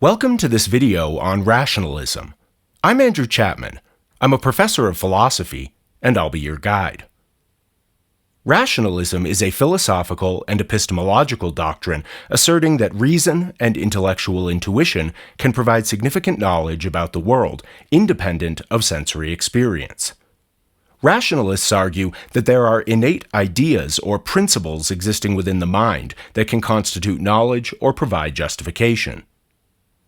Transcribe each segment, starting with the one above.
Welcome to this video on rationalism. I'm Andrew Chapman. I'm a professor of philosophy, and I'll be your guide. Rationalism is a philosophical and epistemological doctrine asserting that reason and intellectual intuition can provide significant knowledge about the world, independent of sensory experience. Rationalists argue that there are innate ideas or principles existing within the mind that can constitute knowledge or provide justification.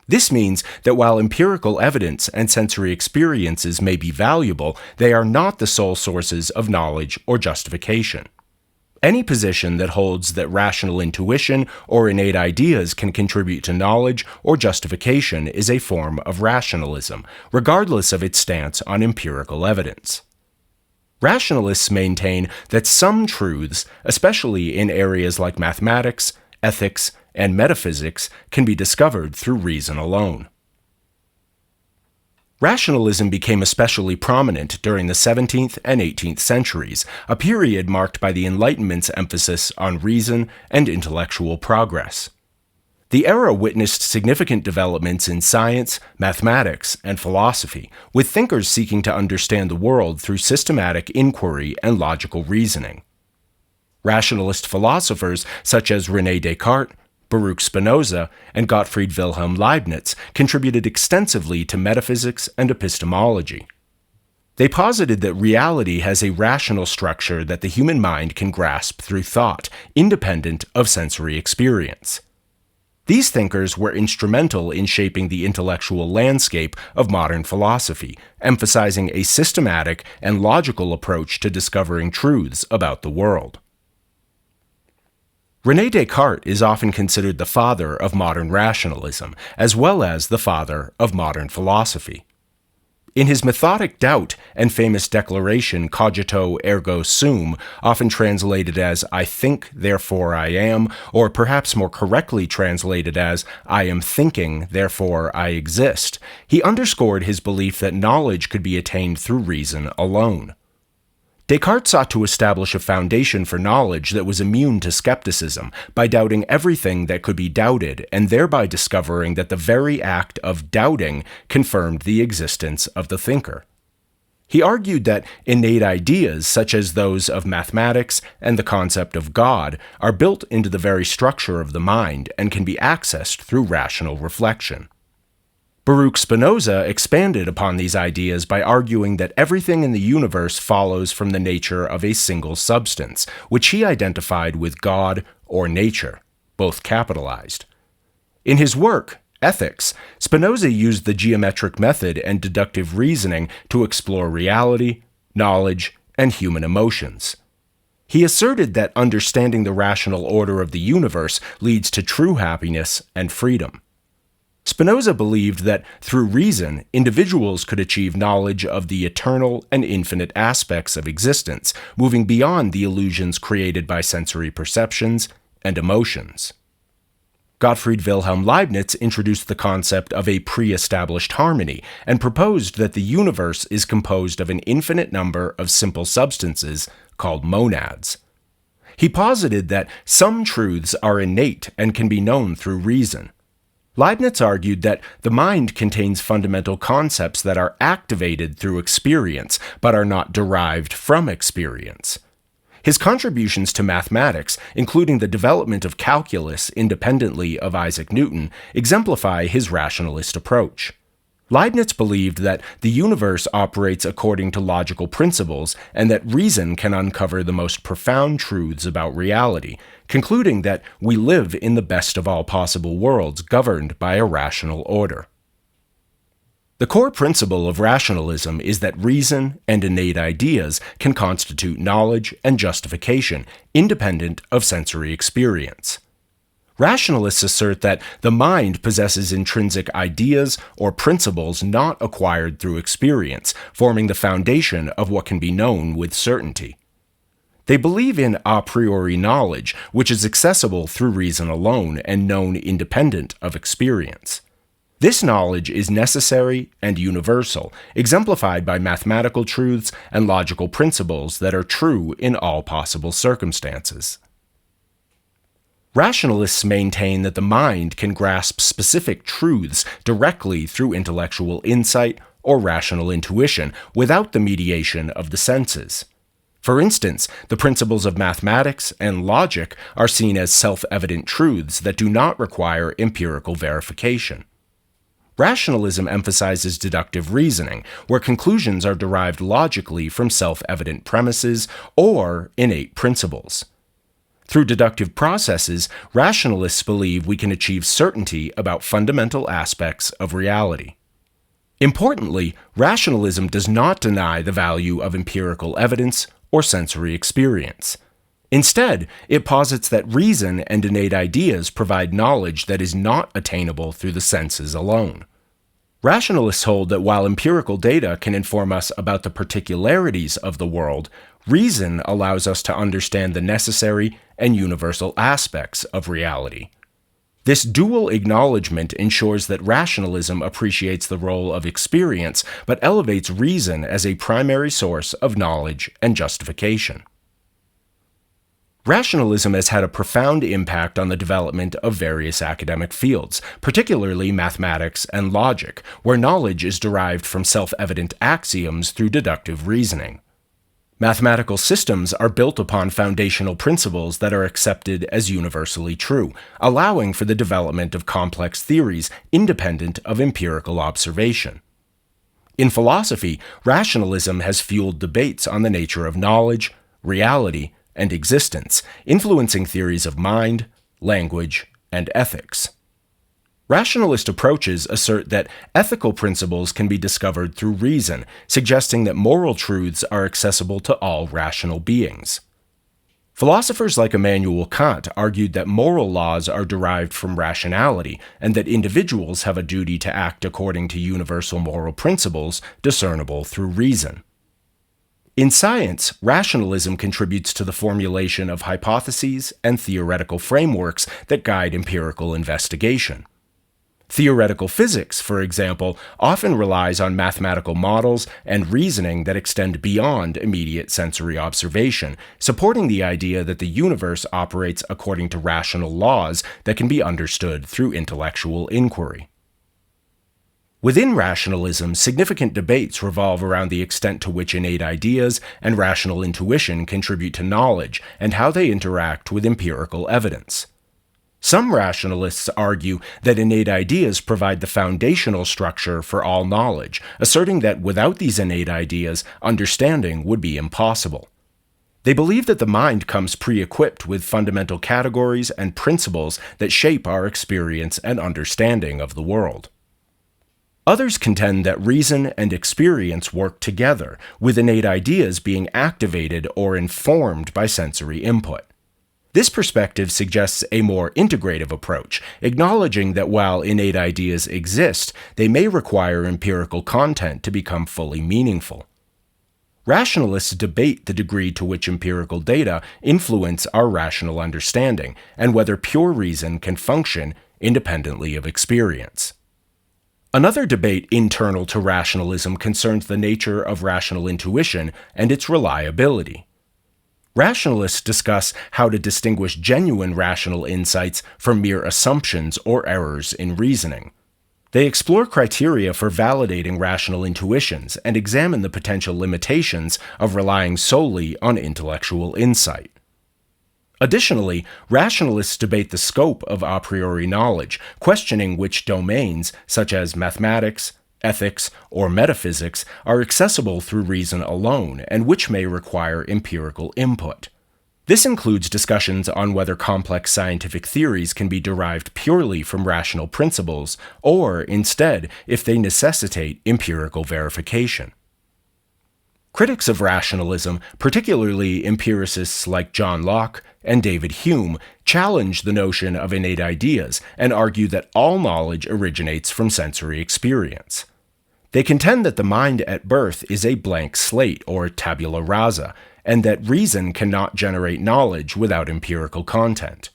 This means that while empirical evidence and sensory experiences may be valuable, they are not the sole sources of knowledge or justification. Any position that holds that rational intuition or innate ideas can contribute to knowledge or justification is a form of rationalism, regardless of its stance on empirical evidence. Rationalists maintain that some truths, especially in areas like mathematics, ethics, and metaphysics, can be discovered through reason alone. Rationalism became especially prominent during the 17th and 18th centuries, a period marked by the Enlightenment's emphasis on reason and intellectual progress. The era witnessed significant developments in science, mathematics, and philosophy, with thinkers seeking to understand the world through systematic inquiry and logical reasoning. Rationalist philosophers such as René Descartes, Baruch Spinoza, and Gottfried Wilhelm Leibniz contributed extensively to metaphysics and epistemology. They posited that reality has a rational structure that the human mind can grasp through thought, independent of sensory experience. These thinkers were instrumental in shaping the intellectual landscape of modern philosophy, emphasizing a systematic and logical approach to discovering truths about the world. René Descartes is often considered the father of modern rationalism, as well as the father of modern philosophy. In his methodic doubt and famous declaration cogito ergo sum, often translated as I think, therefore I am, or perhaps more correctly translated as I am thinking, therefore I exist, he underscored his belief that knowledge could be attained through reason alone. Descartes sought to establish a foundation for knowledge that was immune to skepticism by doubting everything that could be doubted and thereby discovering that the very act of doubting confirmed the existence of the thinker. He argued that innate ideas, such as those of mathematics and the concept of God, are built into the very structure of the mind and can be accessed through rational reflection. Baruch Spinoza expanded upon these ideas by arguing that everything in the universe follows from the nature of a single substance, which he identified with God or nature, both capitalized. In his work, Ethics, Spinoza used the geometric method and deductive reasoning to explore reality, knowledge, and human emotions. He asserted that understanding the rational order of the universe leads to true happiness and freedom. Spinoza believed that, through reason, individuals could achieve knowledge of the eternal and infinite aspects of existence, moving beyond the illusions created by sensory perceptions and emotions. Gottfried Wilhelm Leibniz introduced the concept of a pre-established harmony and proposed that the universe is composed of an infinite number of simple substances called monads. He posited that some truths are innate and can be known through reason. Leibniz argued that the mind contains fundamental concepts that are activated through experience, but are not derived from experience. His contributions to mathematics, including the development of calculus independently of Isaac Newton, exemplify his rationalist approach. Leibniz believed that the universe operates according to logical principles and that reason can uncover the most profound truths about reality, concluding that we live in the best of all possible worlds governed by a rational order. The core principle of rationalism is that reason and innate ideas can constitute knowledge and justification, independent of sensory experience. Rationalists assert that the mind possesses intrinsic ideas or principles not acquired through experience, forming the foundation of what can be known with certainty. They believe in a priori knowledge, which is accessible through reason alone and known independent of experience. This knowledge is necessary and universal, exemplified by mathematical truths and logical principles that are true in all possible circumstances. Rationalists maintain that the mind can grasp specific truths directly through intellectual insight or rational intuition without the mediation of the senses. For instance, the principles of mathematics and logic are seen as self-evident truths that do not require empirical verification. Rationalism emphasizes deductive reasoning, where conclusions are derived logically from self-evident premises or innate principles. Through deductive processes, rationalists believe we can achieve certainty about fundamental aspects of reality. Importantly, rationalism does not deny the value of empirical evidence or sensory experience. Instead, it posits that reason and innate ideas provide knowledge that is not attainable through the senses alone. Rationalists hold that while empirical data can inform us about the particularities of the world, reason allows us to understand the necessary and universal aspects of reality. This dual acknowledgement ensures that rationalism appreciates the role of experience but elevates reason as a primary source of knowledge and justification. Rationalism has had a profound impact on the development of various academic fields, particularly mathematics and logic, where knowledge is derived from self-evident axioms through deductive reasoning. Mathematical systems are built upon foundational principles that are accepted as universally true, allowing for the development of complex theories independent of empirical observation. In philosophy, rationalism has fueled debates on the nature of knowledge, reality, and existence, influencing theories of mind, language, and ethics. Rationalist approaches assert that ethical principles can be discovered through reason, suggesting that moral truths are accessible to all rational beings. Philosophers like Immanuel Kant argued that moral laws are derived from rationality, and that individuals have a duty to act according to universal moral principles discernible through reason. In science, rationalism contributes to the formulation of hypotheses and theoretical frameworks that guide empirical investigation. Theoretical physics, for example, often relies on mathematical models and reasoning that extend beyond immediate sensory observation, supporting the idea that the universe operates according to rational laws that can be understood through intellectual inquiry. Within rationalism, significant debates revolve around the extent to which innate ideas and rational intuition contribute to knowledge and how they interact with empirical evidence. Some rationalists argue that innate ideas provide the foundational structure for all knowledge, asserting that without these innate ideas, understanding would be impossible. They believe that the mind comes pre-equipped with fundamental categories and principles that shape our experience and understanding of the world. Others contend that reason and experience work together, with innate ideas being activated or informed by sensory input. This perspective suggests a more integrative approach, acknowledging that while innate ideas exist, they may require empirical content to become fully meaningful. Rationalists debate the degree to which empirical data influence our rational understanding, and whether pure reason can function independently of experience. Another debate internal to rationalism concerns the nature of rational intuition and its reliability. Rationalists discuss how to distinguish genuine rational insights from mere assumptions or errors in reasoning. They explore criteria for validating rational intuitions and examine the potential limitations of relying solely on intellectual insight. Additionally, rationalists debate the scope of a priori knowledge, questioning which domains, such as mathematics, ethics, or metaphysics, are accessible through reason alone, and which may require empirical input. This includes discussions on whether complex scientific theories can be derived purely from rational principles, or, instead, if they necessitate empirical verification. Critics of rationalism, particularly empiricists like John Locke and David Hume, challenge the notion of innate ideas and argue that all knowledge originates from sensory experience. They contend that the mind at birth is a blank slate, or tabula rasa, and that reason cannot generate knowledge without empirical content.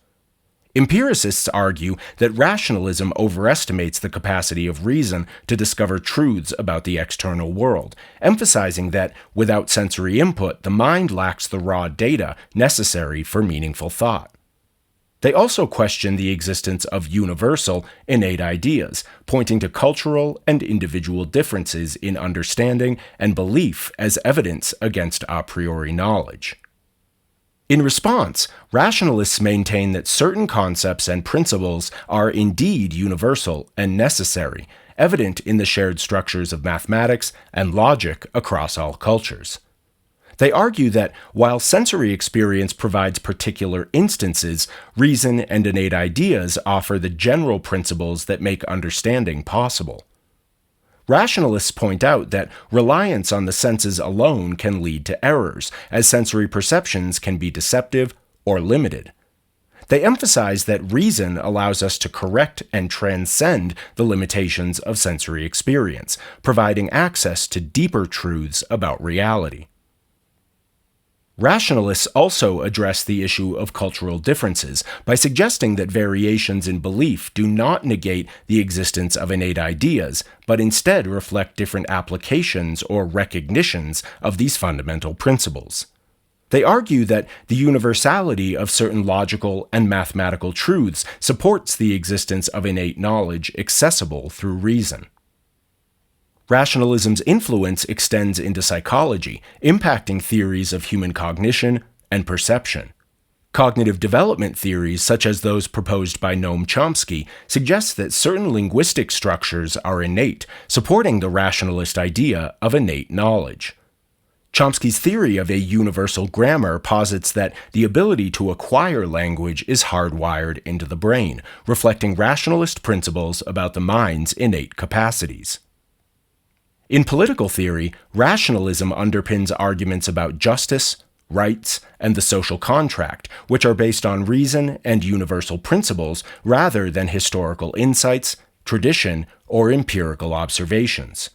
Empiricists argue that rationalism overestimates the capacity of reason to discover truths about the external world, emphasizing that without sensory input, the mind lacks the raw data necessary for meaningful thought. They also question the existence of universal, innate ideas, pointing to cultural and individual differences in understanding and belief as evidence against a priori knowledge. In response, rationalists maintain that certain concepts and principles are indeed universal and necessary, evident in the shared structures of mathematics and logic across all cultures. They argue that while sensory experience provides particular instances, reason and innate ideas offer the general principles that make understanding possible. Rationalists point out that reliance on the senses alone can lead to errors, as sensory perceptions can be deceptive or limited. They emphasize that reason allows us to correct and transcend the limitations of sensory experience, providing access to deeper truths about reality. Rationalists also address the issue of cultural differences by suggesting that variations in belief do not negate the existence of innate ideas, but instead reflect different applications or recognitions of these fundamental principles. They argue that the universality of certain logical and mathematical truths supports the existence of innate knowledge accessible through reason. Rationalism's influence extends into psychology, impacting theories of human cognition and perception. Cognitive development theories, such as those proposed by Noam Chomsky, suggest that certain linguistic structures are innate, supporting the rationalist idea of innate knowledge. Chomsky's theory of a universal grammar posits that the ability to acquire language is hardwired into the brain, reflecting rationalist principles about the mind's innate capacities. In political theory, rationalism underpins arguments about justice, rights, and the social contract, which are based on reason and universal principles rather than historical insights, tradition, or empirical observations.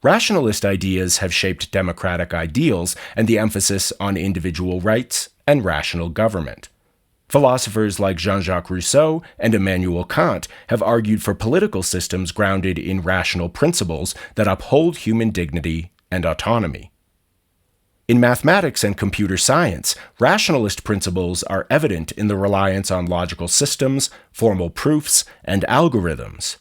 Rationalist ideas have shaped democratic ideals and the emphasis on individual rights and rational government. Philosophers like Jean-Jacques Rousseau and Immanuel Kant have argued for political systems grounded in rational principles that uphold human dignity and autonomy. In mathematics and computer science, rationalist principles are evident in the reliance on logical systems, formal proofs, and algorithms.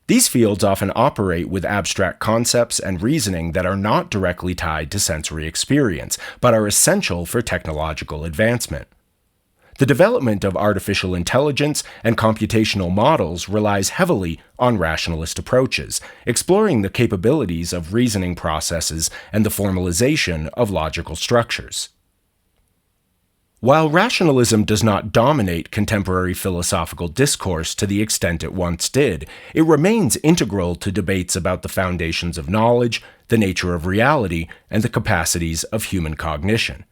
These fields often operate with abstract concepts and reasoning that are not directly tied to sensory experience, but are essential for technological advancement. The development of artificial intelligence and computational models relies heavily on rationalist approaches, exploring the capabilities of reasoning processes and the formalization of logical structures. While rationalism does not dominate contemporary philosophical discourse to the extent it once did, it remains integral to debates about the foundations of knowledge, the nature of reality, and the capacities of human cognition.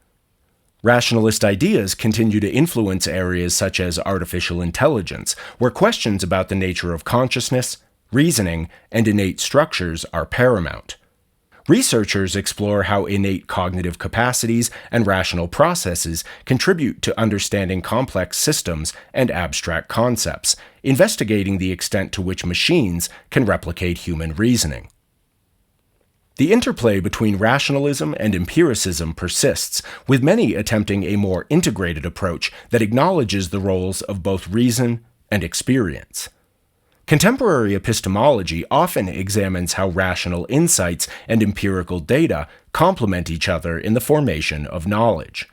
Rationalist ideas continue to influence areas such as artificial intelligence, where questions about the nature of consciousness, reasoning, and innate structures are paramount. Researchers explore how innate cognitive capacities and rational processes contribute to understanding complex systems and abstract concepts, investigating the extent to which machines can replicate human reasoning. The interplay between rationalism and empiricism persists, with many attempting a more integrated approach that acknowledges the roles of both reason and experience. Contemporary epistemology often examines how rational insights and empirical data complement each other in the formation of knowledge.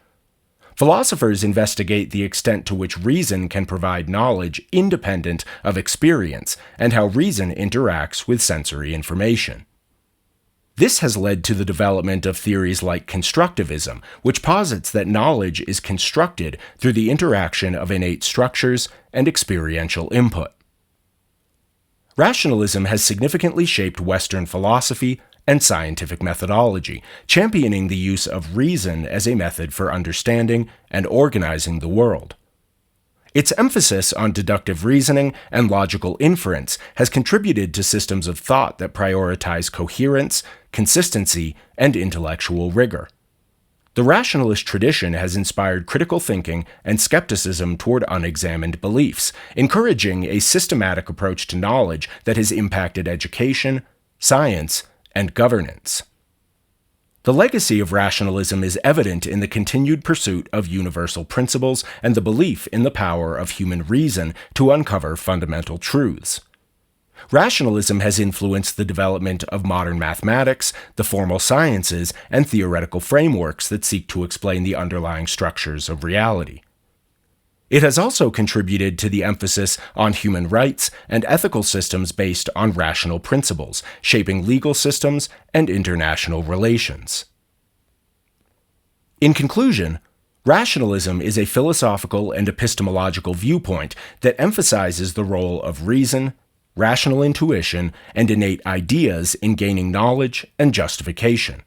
Philosophers investigate the extent to which reason can provide knowledge independent of experience and how reason interacts with sensory information. This has led to the development of theories like constructivism, which posits that knowledge is constructed through the interaction of innate structures and experiential input. Rationalism has significantly shaped Western philosophy and scientific methodology, championing the use of reason as a method for understanding and organizing the world. Its emphasis on deductive reasoning and logical inference has contributed to systems of thought that prioritize coherence, consistency, and intellectual rigor. The rationalist tradition has inspired critical thinking and skepticism toward unexamined beliefs, encouraging a systematic approach to knowledge that has impacted education, science, and governance. The legacy of rationalism is evident in the continued pursuit of universal principles and the belief in the power of human reason to uncover fundamental truths. Rationalism has influenced the development of modern mathematics, the formal sciences, and theoretical frameworks that seek to explain the underlying structures of reality. It has also contributed to the emphasis on human rights and ethical systems based on rational principles, shaping legal systems and international relations. In conclusion, rationalism is a philosophical and epistemological viewpoint that emphasizes the role of reason, rational intuition, and innate ideas in gaining knowledge and justification.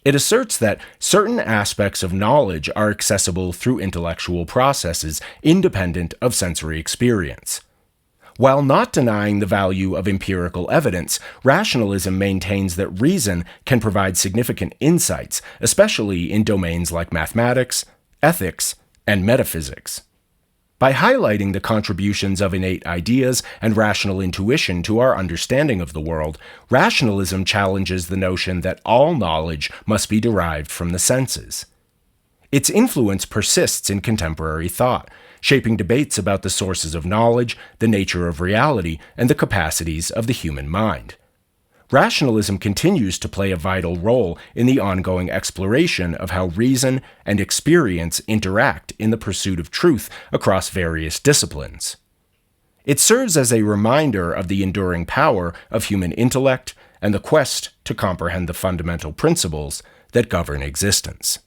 It asserts that certain aspects of knowledge are accessible through intellectual processes independent of sensory experience. While not denying the value of empirical evidence, rationalism maintains that reason can provide significant insights, especially in domains like mathematics, ethics, and metaphysics. By highlighting the contributions of innate ideas and rational intuition to our understanding of the world, rationalism challenges the notion that all knowledge must be derived from the senses. Its influence persists in contemporary thought, shaping debates about the sources of knowledge, the nature of reality, and the capacities of the human mind. Rationalism continues to play a vital role in the ongoing exploration of how reason and experience interact in the pursuit of truth across various disciplines. It serves as a reminder of the enduring power of human intellect and the quest to comprehend the fundamental principles that govern existence.